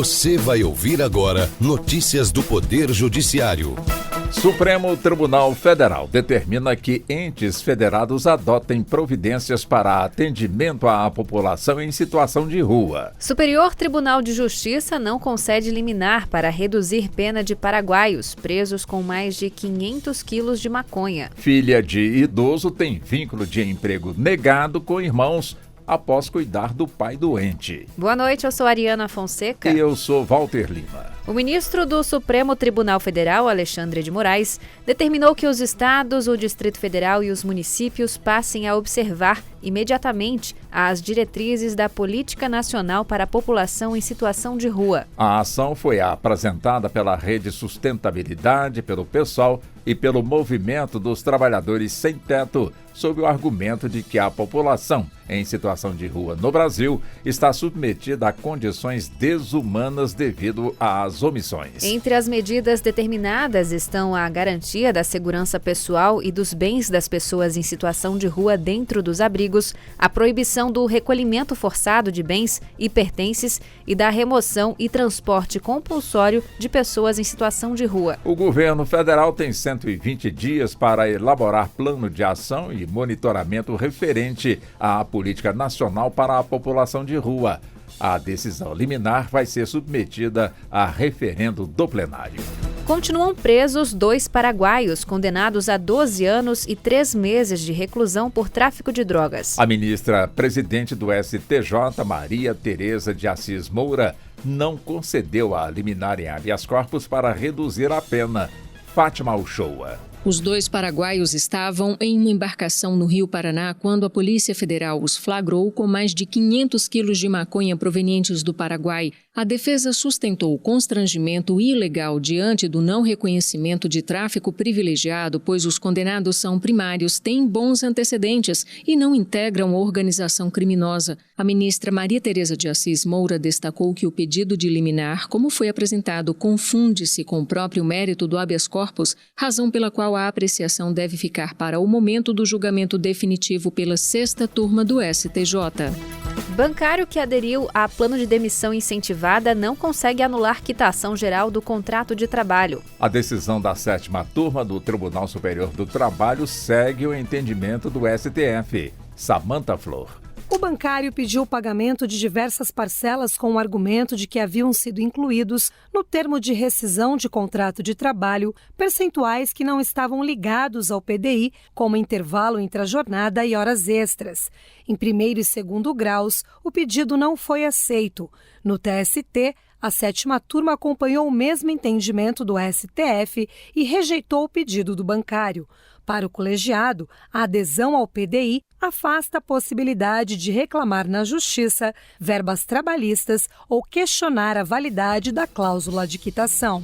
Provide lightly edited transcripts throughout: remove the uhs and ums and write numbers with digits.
Você vai ouvir agora notícias do Poder Judiciário. Supremo Tribunal Federal determina que entes federados adotem providências para atendimento à população em situação de rua. Superior Tribunal de Justiça não concede liminar para reduzir pena de paraguaios presos com mais de 500 quilos de maconha. Filha de idoso tem vínculo de emprego negado com irmãos após cuidar do pai doente. Boa noite, eu sou Ariana Fonseca. E eu sou Walter Lima. O ministro do Supremo Tribunal Federal, Alexandre de Moraes, determinou que os estados, o Distrito Federal e os municípios passem a observar imediatamente as diretrizes da Política Nacional para a População em Situação de Rua. A ação foi apresentada pela Rede Sustentabilidade, pelo PSOL e pelo Movimento dos Trabalhadores Sem Teto, sob o argumento de que a população em situação de rua no Brasil está submetida a condições desumanas devido às omissões. Entre as medidas determinadas estão a garantia da segurança pessoal e dos bens das pessoas em situação de rua dentro dos abrigos, a proibição do recolhimento forçado de bens e pertences e da remoção e transporte compulsório de pessoas em situação de rua. O governo federal tem 120 dias para elaborar plano de ação e monitoramento referente à Política Nacional para a População de Rua. A decisão liminar vai ser submetida a referendo do plenário. Continuam presos 2 paraguaios condenados a 12 anos e 3 meses de reclusão por tráfico de drogas. A ministra presidente do STJ, Maria Tereza de Assis Moura, não concedeu a liminar em habeas corpus para reduzir a pena. Fátima Uchoa. Os 2 paraguaios estavam em uma embarcação no Rio Paraná quando a Polícia Federal os flagrou com mais de 500 quilos de maconha provenientes do Paraguai. A defesa sustentou o constrangimento ilegal diante do não reconhecimento de tráfico privilegiado, pois os condenados são primários, têm bons antecedentes e não integram organização criminosa. A ministra Maria Tereza de Assis Moura destacou que o pedido de liminar, como foi apresentado, confunde-se com o próprio mérito do habeas corpus, razão pela qual a apreciação deve ficar para o momento do julgamento definitivo pela 6ª turma do STJ. Bancário que aderiu a plano de demissão incentivada não consegue anular quitação geral do contrato de trabalho. A decisão da 7ª turma do Tribunal Superior do Trabalho segue o entendimento do STF. Samanta Flor. O bancário pediu o pagamento de diversas parcelas com o argumento de que haviam sido incluídos no termo de rescisão de contrato de trabalho percentuais que não estavam ligados ao PDI, como intervalo entre a jornada e horas extras. Em primeiro e segundo graus, o pedido não foi aceito. No TST, a 7ª turma acompanhou o mesmo entendimento do STF e rejeitou o pedido do bancário. Para o colegiado, a adesão ao PDI afasta a possibilidade de reclamar na Justiça verbas trabalhistas ou questionar a validade da cláusula de quitação.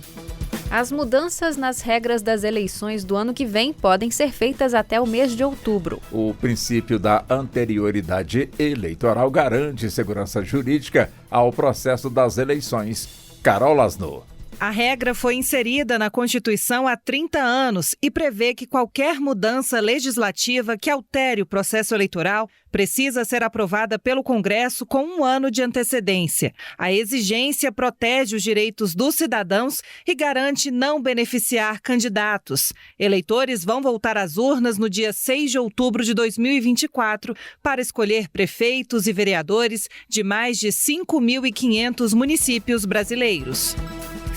As mudanças nas regras das eleições do ano que vem podem ser feitas até o mês de outubro. O princípio da anterioridade eleitoral garante segurança jurídica ao processo das eleições. Carol Lasno. A regra foi inserida na Constituição há 30 anos e prevê que qualquer mudança legislativa que altere o processo eleitoral precisa ser aprovada pelo Congresso com 1 ano de antecedência. A exigência protege os direitos dos cidadãos e garante não beneficiar candidatos. Eleitores vão voltar às urnas no dia 6 de outubro de 2024 para escolher prefeitos e vereadores de mais de 5.500 municípios brasileiros.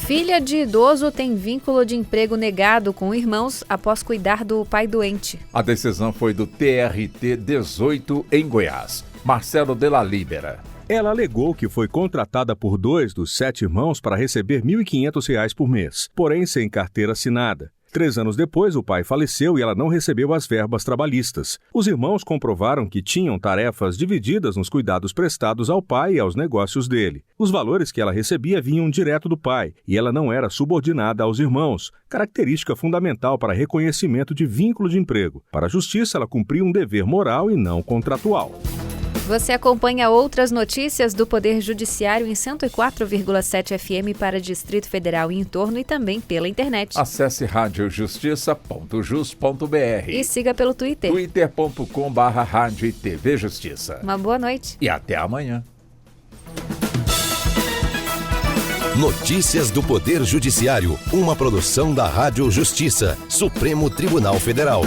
Filha de idoso tem vínculo de emprego negado com irmãos após cuidar do pai doente. A decisão foi do TRT 18 em Goiás. Marcelo de la Libera. Ela alegou que foi contratada por 2 dos 7 irmãos para receber R$ 1.500 por mês, porém sem carteira assinada. 3 anos depois, o pai faleceu e ela não recebeu as verbas trabalhistas. Os irmãos comprovaram que tinham tarefas divididas nos cuidados prestados ao pai e aos negócios dele. Os valores que ela recebia vinham direto do pai e ela não era subordinada aos irmãos, característica fundamental para reconhecimento de vínculo de emprego. Para a Justiça, ela cumpriu um dever moral e não contratual. Você acompanha outras notícias do Poder Judiciário em 104,7 FM para Distrito Federal e entorno e também pela internet. Acesse radiojustiça.jus.br e siga pelo Twitter. twitter.com/rádio e TV Justiça. Uma boa noite. E até amanhã. Notícias do Poder Judiciário, uma produção da Rádio Justiça, Supremo Tribunal Federal.